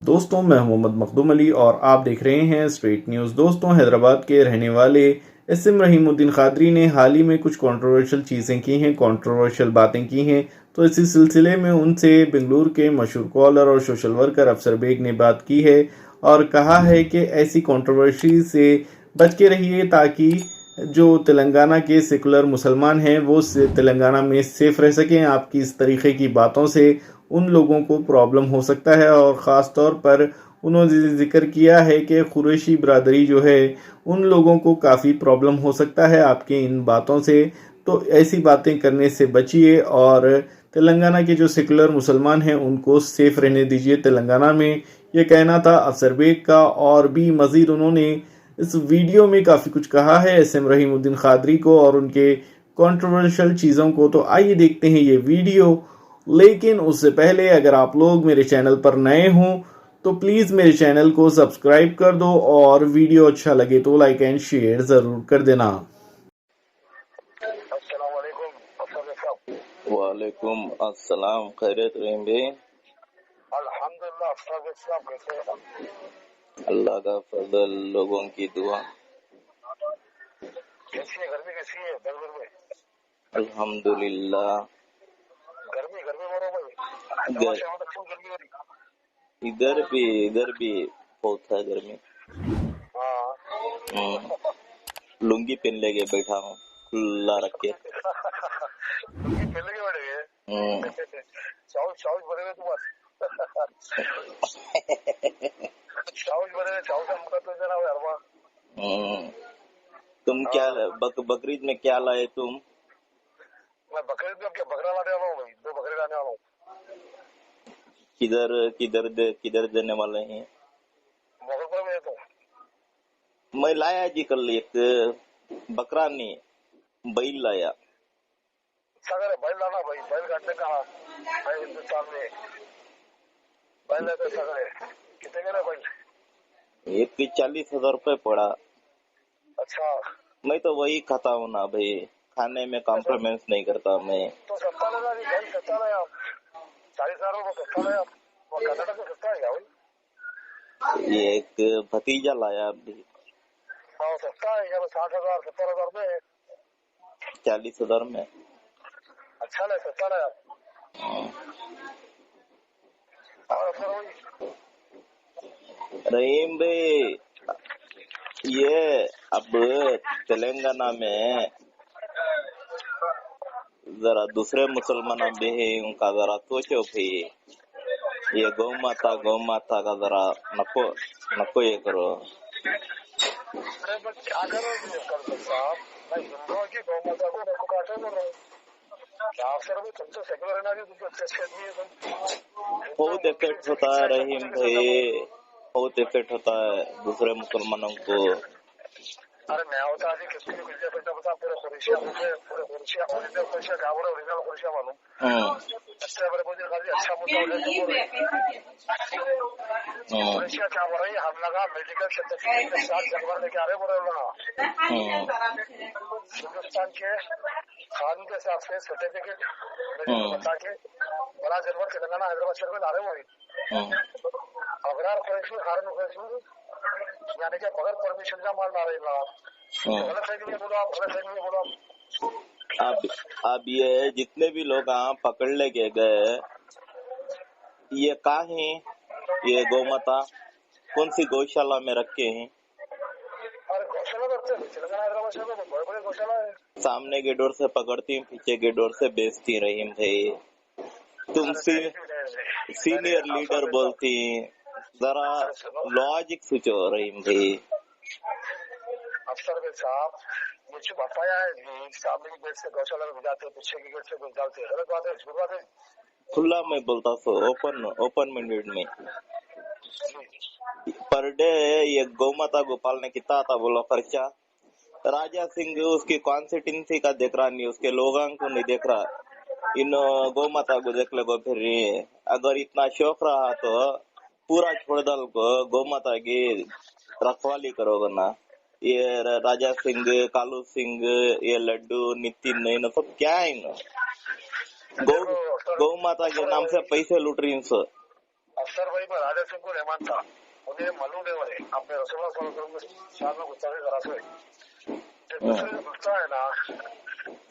दोस्तों, मैं मोहम्मद मखदूम अली और आप देख रहे हैं स्ट्रेट न्यूज़। दोस्तों, हैदराबाद के रहने वाले एसएम रहीमुद्दीन कादरी ने हाल ही में कुछ कंट्रोवर्शियल चीज़ें की हैं, कंट्रोवर्शियल बातें की हैं। तो इसी सिलसिले में उनसे बेंगलुरु के मशहूर कॉलर और सोशल वर्कर अफसर बेग ने बात की है और कहा है कि ऐसी कंट्रोवर्सी से बच के रहिए ताकि जो तेलंगाना के सेकुलर मुसलमान हैं वो तेलंगाना में सेफ रह सकें। आपकी इस तरीके की बातों से उन लोगों को प्रॉब्लम हो सकता है और ख़ास तौर पर उन्होंने जिक्र किया है कि कुरैशी बरादरी जो है उन लोगों को काफ़ी प्रॉब्लम हो सकता है आपके इन बातों से। तो ऐसी बातें करने से बचिए और तेलंगाना के जो सेकुलर मुसलमान हैं उनको सेफ रहने दीजिए तेलंगाना में। ये कहना था अफसर बेग का और भी मज़ीद उन्होंने इस वीडियो में काफ़ी कुछ कहा है एसएम रहीमुद्दीन कादरी को और उनके कंट्रोवर्शियल चीज़ों को। तो आइए देखते हैं ये वीडियो। लेकिन उससे पहले अगर आप लोग मेरे चैनल पर नए हों तो प्लीज़ मेरे चैनल को सब्सक्राइब कर दो और वीडियो अच्छा लगे तो लाइक एंड शेयर ज़रूर कर देना। अस्सलाम वालेकुम अफसर साहब। वालेकुम अस्सलाम। खैरियत रहीम भाई? अल्हम्दुलिल्लाह अफसर साहब, कैसे हैं? अल्लाह का फजल, लोगों की दुआ। कैसी है गर्मी, कैसी है बेंगलुरु में? अल्हम्दुलिल्लाह। गर्मी गर्मी बोलो भाई, हैदराबाद गर, शहर में खूब गर्मी हो रही। इधर भी बहुत है गर्मी। हाँ लुंगी पहन लेके बैठा हूँ खुला रख के। लुंगी पहले के बैठे गए। चाउच चाउच बने हुए तुम्हारे। चाउच बने हुए, चाउच का मुका तो देना हुआ हरवा। तुम क्या बकरीद में क्या लाए तुम? मैं बकरीद में क्या बकरा लाने वाला हूँ भाई, 2 बकरे लाने वाला हूँ। किधर देने वाले हैं? मोगलपुर में तो मैं लाया जी कल एक बकरा नहीं, बैल लाया। अच्छा करे बैल लाना भाई, बैल काटने का भाई हिंदुस्तान में बैल है तो अच्छा करे। कितने का बैल? एक 40,000 रुपए पड़ा। अच्छा मैं तो वही खाता हूँ ना भाई, खाने में कॉम्प्रोमाइज नहीं करता मैं। तो सस्ता लगा जी, बैल सस्ता लगा। 40,000 रुपये सस्ता लगा। वो कर्नाटक में सस्ता है क्या भाई? ये एक भतीजा लाया अभी। हाँ सस्ता है, यहाँ 60,000 70,000 रुपये है। 40,000 में। अच्छा लगा, सस्ता लगा। और फिर वही रहीम भाई, ये अब तेलंगाना में जरा दूसरे मुसलमान भी है, उनका जरा सोचो भाई। ये गौ माता का जरा नको ये करो। अरे मैं क्या करूँ कर साहब, मैं हिंदुओं की गौ माता को नको काटे बोल रहा हूँ। क्या अफसर भाई, तुम तो सेकुलर है ना जी, तुमको अच्छे आदमी है तुम। बहुत इफेक्ट होता है रहीम भाई, बहुत इफेक्ट होता है दूसरे मुसलमानों को। अरे मैं होता है किसको भी कुछ बेटा बता, पूरे खुरेशिया मुझे पूरे खुरेशिया ओरिजिनल खुरेशिया क्या बोले, ओरिजिनल खुरेशिया मालूम। अच्छा बड़े मुझे खाली अच्छा मुद्दा उठे खुरेशिया क्या बोल रही है, हम लगा मेडिकल सर्टिफिकेट के साथ जानवर लेके आ रहे बोल रहे हिंदुस्तान के कानून के हिसाब से सर्टिफिकेट बता के बड़ा जानवर तेलंगाना हैदराबाद शहर में ला रहे हो। अगर खुरेशी हारन खुरेशी यानी कि बगैर परमिशन का माल ला रहे गलत है कि नहीं बोलो आप, गलत है कि नहीं बोलो आप। अब ये जितने भी लोग पकड़ लेके गए, ये कहाँ है? ये गौमाता कौन सी गौशाला में रखे हैं? और गौशाला रखते हैं तेलंगाना हैदराबाद शहर में, बड़े बड़े गौशाला है। सामने के डोर से पकड़ती हूँ, पीछे के डोर से बेचती रहीम भाई। तुम सीनियर लीडर बोलती, जरा लॉजिक सोचो रहीम भाई। अफसर साहब मुझे बताया है सामने की गेट से गौशाला में जाते, पीछे की गेट से घुस जाते, गलत बात है, झूठ बात है। खुला में बोलता सो, ओपन मिनट में पर डे ये गौमाता को पालने कितना आता बोलो खर्चा? राजा सिंह उसकी कॉन्स्टिट्यूंसी का देख रहा नहीं, उसके लोगों को नहीं देख रहा, इन गौमाता को देख ले को फिर। अगर इतना शौक रहा तो पूरा छोड़ दल को गौमाता की रखवाली करोगे ना। ये राजा सिंह, कालू सिंह, ये लड्डू, नितिन, इन सब क्या है? गौ माता के नाम से पैसे लूट रही हैं। अफसर भाई मैं राजा सिंह को नहीं मानता, उन्हें मालूम है वाले अपने रसोल्ला सल्लल्लाहु अलैहि वसल्लम के साथ में गुस्ताखी करा से दूसरे जो गुस्सा है ना,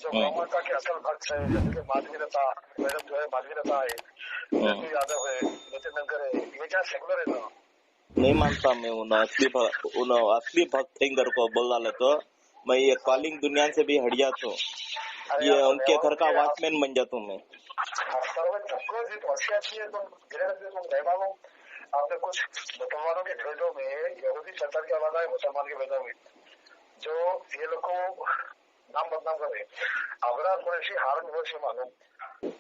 जो गौ माता के असल भक्त है, जैसे कि माधवी लता मैडम जो है, माधवी लता है, जेपी यादव है, नितिन नंकर है, ये क्या सेकुलर है ना? नहीं मानता मैं उन असली भक्त सिंगर को बोल डाले तो मैं ये कॉलिंग दुनिया से भी हट जाता हूँ, ये उनके घर का वॉचमैन बन जाता हूँ मैं। सर्व सबको जी पहुंची आती है, तुम गिरे तुम नहीं मालूम। आपने कुछ मुसलमानों के भेदों में यहूदी शैतान की औलाद है, मुसलमान के भेदों में जो ये लोग को नाम बदनाम कर रहे, अबरार कुरैशी, हारून कुरैशी मालूम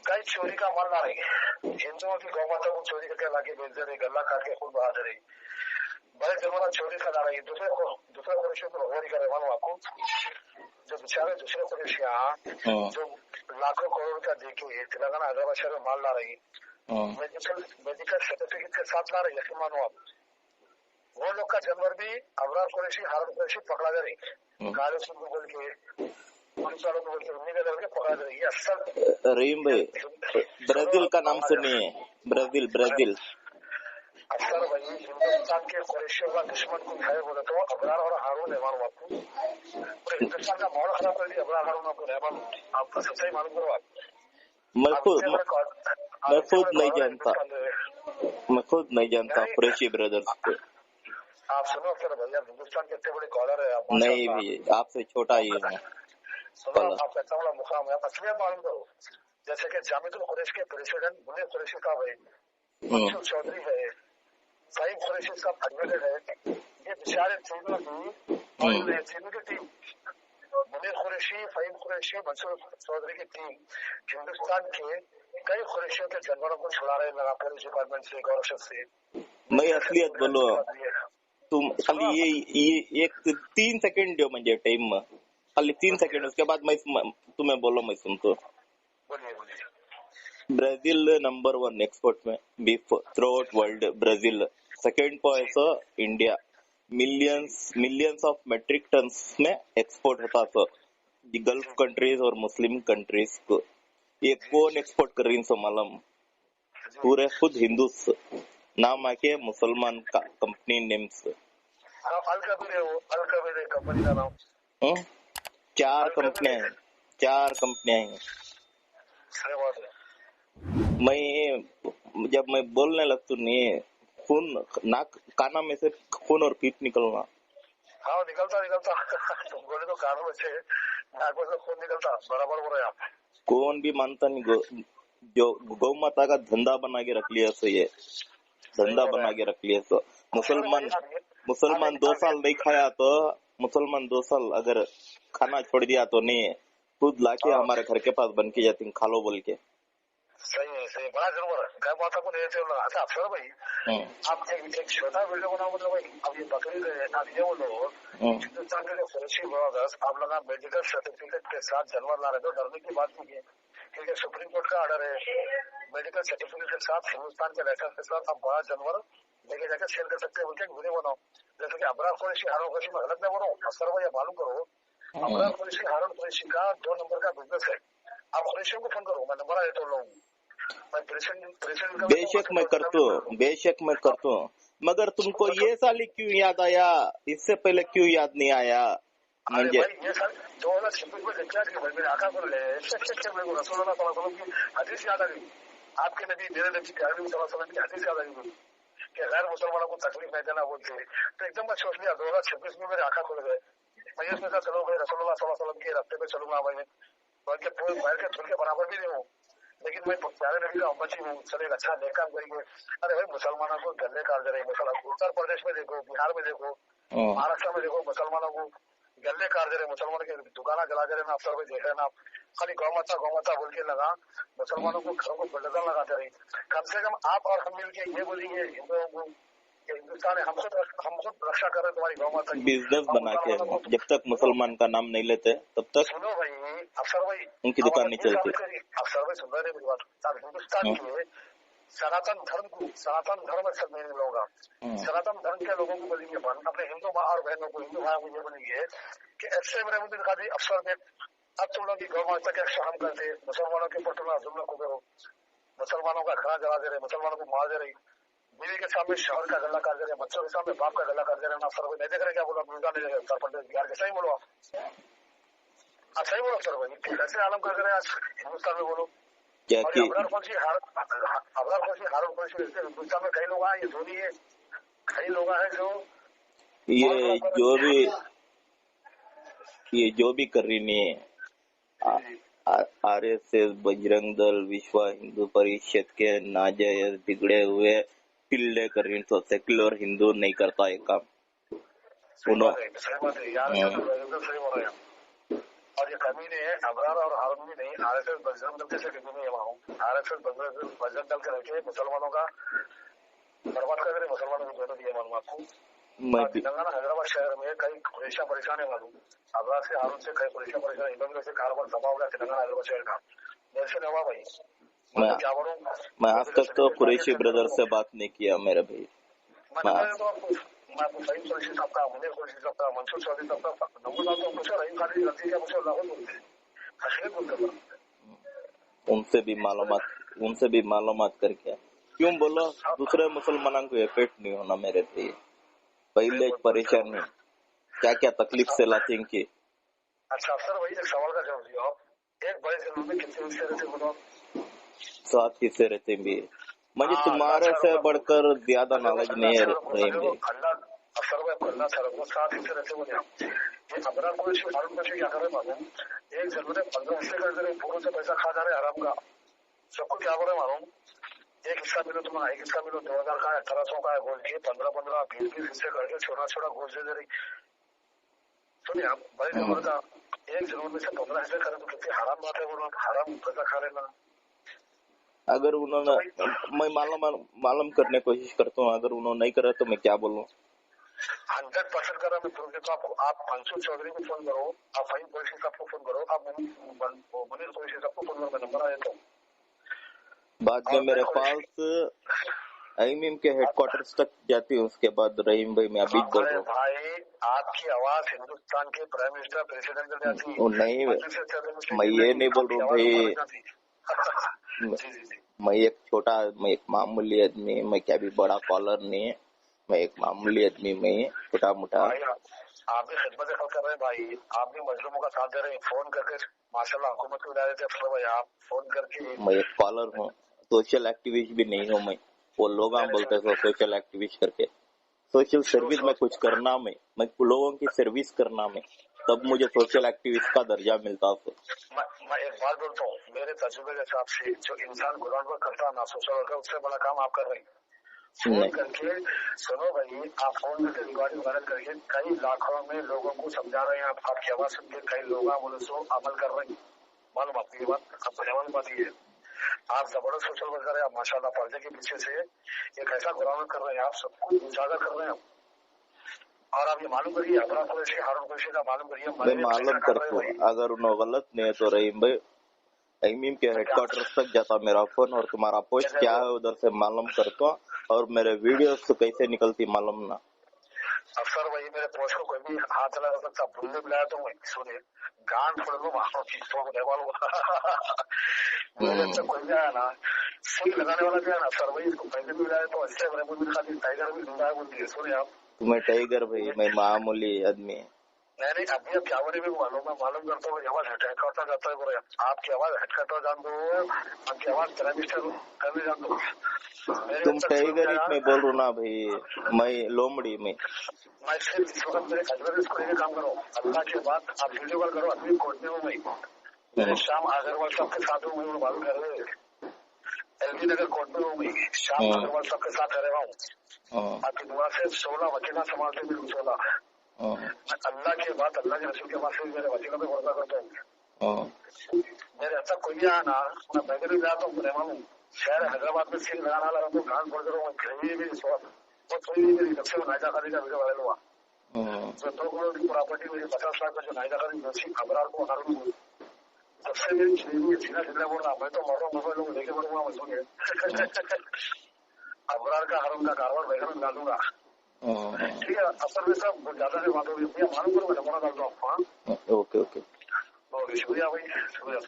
कई चोरी का माल ला रही, हिंदुओं की गौ माता को चोरी करके लाके बेच दे रही, गला काट के खून बहा दे रही, बड़े जमाना चोरी करा रही, दूसरे कुरैशियों को भगवानी कर रहे। मालूम आपको जो बेचारे दूसरे कुरैशियां जो लाखों करोड़ का देके तेलंगाना हैदराबाद शहर में माल ला रही, मेडिकल सर्टिफिकेट के साथ ला रही, यकीन मानो आप, वो लोग का जानवर भी अबरार कुरैशी, हारून कुरैशी पकड़ा दे रही, काले सिंह को बोल के, पुलिस वालों को बोल के, उन्हीं का पकड़ा दे रही। असल रहीम भाई, ब्राजील का नाम सुनिए, ब्राजील अफसर भाई हिंदुस्तान के कुरैशियों का दुश्मन कोई है बोले तो अबरार और हारून है। मालूम आपको पूरे हिंदुस्तान का माहौल खराब कर दिया अबरार हारून, आपको नहीं मालूम? आपका सच्चाई मालूम करो आप। मैं खुद नहीं जानता कुरैशी ब्रदर्स को। आप सुनो अफसर भैया, हिंदुस्तान के इतने बड़े कॉलर है आप, नहीं भैया आपसे छोटा ही हूँ। सुनो आपका इतना बड़ा मुकाम है, आप असलियत मालूम करो। जैसे कि जामिदुल कुरैश के प्रेसिडेंट मुनीर कुरैशी साहब है, मंसूर चौधरी है, सईद कुरैशी साहब एडवोकेट है, ये बेचारे तीनों की टीम मुनीर कुरैशी, फहीम कुरैशी, मंसूर चौधरी की टीम हिंदुस्तान के कई कुरैशियों के जानवरों को छुड़ा रहे लगा पुलिस डिपार्टमेंट से, गौरव से। मैं असलियत बोलो, तुम खाली ये एक 3 सेकंड दो मुझे टाइम में, खाली 3 सेकंड, उसके बाद मैं तुम्हें बोलो मैं सुनता। ब्राजील नंबर 1 एक्सपोर्ट में beef throughout world, Brazil second point India, millions of metric tons में एक्सपोर्ट होता था गल्फ कंट्रीज और मुस्लिम कंट्रीज को। ये कौन एक्सपोर्ट कर रही मालूम? पूरे खुद हिंदू नाम आके मुसलमान का कंपनी नेम्स, कंपनी का नाम 4 कंपनियां हैं। जब मैं बोलने लगता नहीं, खून नाक काना में से खून और पीप निकलना। हाँ निकलता तुम बोले तो कानों में से नाक में से खून निकलता, बराबर बोल रहे आप। कौन भी मानता नहीं, जो गौ माता का धंधा बना के रख लिया, सो ये धंधा बना के रख लिया। तो मुसलमान 2 साल नहीं खाया तो मुसलमान 2 साल अगर खाना छोड़ दिया तो नहीं, खुद लाके हमारे घर के पास बन के जाती खा लो बोल के। सही है, बड़ा जरूर है। क्या बात आपको नहीं अच्छा अफसर भाई, आप एक छोटा वीडियो बनाओ, मतलब भाई अब ये बकरी अब ये बोलो हिंदुस्तान के कुरैशी ब्रदर्स आप लोग मेडिकल सर्टिफिकेट के साथ जानवर ला रहे, तो डरने की बात नहीं है, क्योंकि सुप्रीम कोर्ट का ऑर्डर है, मेडिकल सर्टिफिकेट के साथ हिंदुस्तान के लाइसेंस के साथ आप बड़ा जानवर लेके जाकर सेल कर सकते हैं, उनके वीडियो बनाओ। जैसे कि अबरार कुरैशी, हारून कुरैशी में गलत नहीं बनाओ अफसर भाई, मालूम करो अबरार कुरैशी, हारून कुरैशी का 2 नंबर का बिजनेस है। आप कुरैशियों को फोन करो, मैं नंबर आया तो लोग बेशक मैं करता हूँ, मगर तुमको ये साल क्यों याद आया? इससे पहले क्यों याद नहीं आया? मुझे ये साल 2026 में देखा कि भाई मेरे आका को रसूलुल्लाह सल्लल्लाहु अलैहि वसल्लम की हदीस याद आ गई, आपके नबी मेरे नबी प्यारे नबी सल्लल्लाहु अलैहि वसल्लम की हदीस याद आ गई कि गैर मुसलमानों को तकलीफ नहीं देना बोलते, तो एकदम मैं सोच लिया 2026 में मेरे आका खुल गए। मैं ये सोचा चलो भाई रसूलुल्लाह सल्लल्लाहु अलैहि वसल्लम के रास्ते पे चलूंगा, मैं पैर के थुल के बराबर भी नहीं हूँ, लेकिन मैं प्यारे नबी का उम्मती हूँ, चलो एक अच्छा नेक काम करेंगे। अरे भाई मुसलमानों को गले काट दे रहे, उत्तर प्रदेश में देखो, बिहार में देखो, महाराष्ट्र में देखो, मुसलमानों को गले काट दे रहे, मुसलमानों के दुकाना जला दे रहे ना, अफसर भाई देख रहे ना आप, खाली गौ माता बोल के लगा मुसलमानों को घरों को बुलडोजर लगाते रहे। कम से कम आप और हम मिल के ये बोलेंगे हिंदुओं को हिंदुस्तान है, हम खुद रक्षा कर रहे तुम्हारी गौ माता की। बिजनेस बना के जब तक मुसलमान का नाम नहीं लेते तब तक सुनो भाई अफसर भाई, उनकी दुकान नहीं चलती। अफसर भाई सुन रहे मेरी बात, हिंदुस्तान के सनातन धर्म सब मेरे लोग, सनातन धर्म के लोगों को बोलेंगे अपने हिंदू माँ और बहनों को, हिंदू भाइयों को ये बोलेंगे कि ऐसे मेरे मुझे दिखा दी अफसर में, अब तुम लोग की गौ माता के शाम करते, मुसलमानों के ऊपर तुम जुम्मन को करो, मुसलमानों का खाना जला दे रहे, मुसलमानों को मार दे रही, बीवी के सामने शौहर का गला काट दे रहे, बच्चों के सामने बाप का गला काट दे रहे ना। सर भाई नहीं देख रहे क्या बोला सरपंच बिहार के? सही बोलो आप, सही बोलो सर भाई। कैसे आलम कर रहे हैं आज हिंदुस्तान में, बोलो। क्या और कि अबरार कौन सी हारून कौन सी हिंदुस्तान में कई लोग आए, ये धोनी है, कई लोग आए ये जो भी कर रही नहीं आरएसएस, बजरंग दल, विश्व हिंदू परिषद के नाजायज बिगड़े हुए पिल्ले कर रही, तो सेक्युलर हिंदू नहीं करता ये काम। सही बात है यार, एकदम सही बोल रहे हैं। और ये कमी नहीं है अबरार और हारून भी नहीं, आरएसएस बजरंग दल के से कमी नहीं है वहाँ। आरएसएस बजरंग दल के रखे मुसलमानों का बर्बाद कर रहे, मुसलमानों को जोड़ दिया मालूम आपको। तेलंगाना हैदराबाद शहर में कई कुरेशा परेशान है मालूम। अबरार से हारून से कई कुरेशा परेशान, इन लोगों से कारोबार दबा हो गया तेलंगाना हैदराबाद शहर का। जैसे नवा भाई क्या बोलूं, मैं आज तक तो कुरैशी ब्रदर से बात नहीं किया मेरे भाई। मैं आपको सही कुरैशी साहब का, मुनीर कुरैशी साहब का, मंसूर चौधरी साहब का नंबर डाल तो पूछो, रहीम खान की गलती क्या पूछो, लाहौर बोलते हैं, हकीकत बोलते। उनसे भी मालूमात करके क्यों बोलो दूसरे मुसलमानों को इफेक्ट नहीं होना मेरे भाई। पहले परेशानी क्या क्या तकलीफ से लाते इनकी। अच्छा सर वही एक सवाल का जवाब दिया आप, एक बड़े जिलों में कितने हिस्से रहते बोलो? 7 हिस्से रहते भी। मुझे तुम्हारे से बढ़कर ज्यादा नॉलेज नहीं है रहेंगे। सर वो करना सर वो 7 हिस्से रहते बोले आप। ये अबरार को हारून को क्या करे मालूम, एक जरूर 15 हिस्से कर दे रहे, पूरों से पैसा खा जा रहे आराम का। सबको क्या बोले मालूम, एक हिस्सा मिलो तुम्हारा, एक हिस्सा मिलो 2000 का है, 1800 का है, बोल के 15-15 20 हिस्से करके छोटा छोटा घोष दे रही। सुनिए आप, बड़े जरूर का एक जरूर में से 15 हिस्से करें तो कितनी हराम बात है, बोलो हराम पैसा खा लेना। अगर उन्होंने मैं मालूम करने की कोशिश करता हूँ, अगर उन्होंने नहीं करा तो मैं क्या बोलूँ? 100% करा मैं प्रूफ देता हूँ। आप मंसूर चौधरी को फोन करो, आप फाइन पुलिस सबको फोन करो, आप मुनीर पुलिस सबको फोन करो, मैं नंबर आ जाता हूँ। बाद में मेरे पास आईएमएम के हेडक्वार्टर्स तक जाती है, उसके बाद रहीम भाई मैं अभी बोल रहा हूँ भाई, आपकी आवाज हिंदुस्तान के प्राइम मिनिस्टर प्रेसिडेंट तक जाती है। नहीं मैं ये नहीं बोल रहा हूँ भाई, मैं एक मामूली आदमी, मैं क्या भी बड़ा कॉलर नहीं है, मैं एक मामूली आदमी में छोटा मोटा। आप भी खिदमत कर रहे हैं भाई, आप भी मजलूमों का साथ दे रहे हैं, फोन करके माशाल्लाह हुकूमत को डाले थे अफसर भाई, आप फोन करके। मैं एक कॉलर हूँ, सोशल एक्टिविस्ट भी नहीं हूँ मैं। वो लोग बोलते हैं सोशल एक्टिविस्ट करके, सोशल सर्विस में कुछ करना मैं लोगों की सर्विस करना मैं, तब मुझे सोशल एक्टिविस्ट का दर्जा मिलता है। मैं एक बात बोलता हूँ, मेरे तजुर्बे के हिसाब से जो इंसान ग्राउंड वर्क करता है ना, सोशल वर्कर, उससे बड़ा काम आप कर रहे हैं। फोन करके सुनो भाई, आप फोन करके रिकॉर्डिंग वायरल करके कई लाखों में लोगों को समझा रहे हैं, आपकी आवाज सुन के कई लोग बोले सो अमल कर रहे हैं। मालूम आपकी बात, आपको जवाब बात ये है, आप जबरदस्त सोशल वर्कर है, आप माशाल्लाह पर्दे के पीछे से एक ऐसा ग्राउंड कर रहे हैं, आप सबको उजागर कर रहे हैं। और आप ये मालूम करिए अबरार कुरैशी हारून कुरैशी का मालूम करिए, मैं मालूम करता हूँ। अगर उन्होंने गलत नहीं है तो रहीम भाई आईएमएम के हेडक्वार्टर्स तक जाता मेरा फोन, और तुम्हारा पोस्ट क्या है उधर से मालूम करता, और मेरे वीडियोस तो कैसे निकलती मालूम ना। अफसर वही मेरे पोस्ट को कोई भी हाथ चला सकता, भूलने मिलाया तो मैं सुनिए गांड फोड़ लूँ मेरे कोई भी आया ना, सिंह लगाने वाला क्या है ना सर, वही इसको पैसे भी मिलाया तो अच्छे बने खाती टाइगर भी ढूंढा बोलती है। सुनिए आप, तुम्हें टाइगर भाई, मैं मामूली आदमी। नहीं अभी अब क्या बोले भी मालूम करता हूँ, आवाज हेडक्वार्टर जाता है बोले, आपकी आवाज हेडक्वार्टर जान दो, आपकी आवाज प्राइम मिनिस्टर करने जान दो। तुम टाइगर में बोल रहा ना भाई, मैं लोमड़ी में। मैं सिर्फ इस वक्त मेरे एडवर्टाइज को लेकर काम करो, अल्लाह के बाद आप वीडियो कॉल करो, अभी कोर्ट में हूँ मैं, शाम अग्रवाल साहब के साथ हूँ मैं, बात कर रहे एलबी नगर कोर्ट में हूँ मैं, शाम अग्रवाल साहब के साथ रह रहा हूँ। आपकी दुआ से 16 वकीला संभालते मेरे 16। अल्लाह के बाद अल्लाह के रसूल के बाद से मेरे वकीलों पे भरोसा करता हूँ। मेरे अब तक कोई भी आया ना, मैं पैदल भी जाता हूँ, रहमान हूँ शहर हैदराबाद में सील लगाना वाला हूँ, घाट फोड़ कर खरीदी भी इस वक्त वो थोड़ी मेरी सबसे नायदा खादी का वीडियो वायरल हुआ, जो 2 करोड़ की प्रॉपर्टी मेरी 50 लाख का जो नायदा खादी दोषी अबरार को हारून हुई, सबसे मेरी सीधा सीधा बोल रहा, मैं तो मर रहा हूँ, लोग लेके बढ़ूंगा मैं, सुनिए अबरार का हारून का कारोबार वैसा में डालूंगा। ठीक है अफसर में सब ज्यादा से बात होगी, मालूम करो मैं नंबर डाल दो आपको। ओके शुक्रिया भाई, शुक्रिया।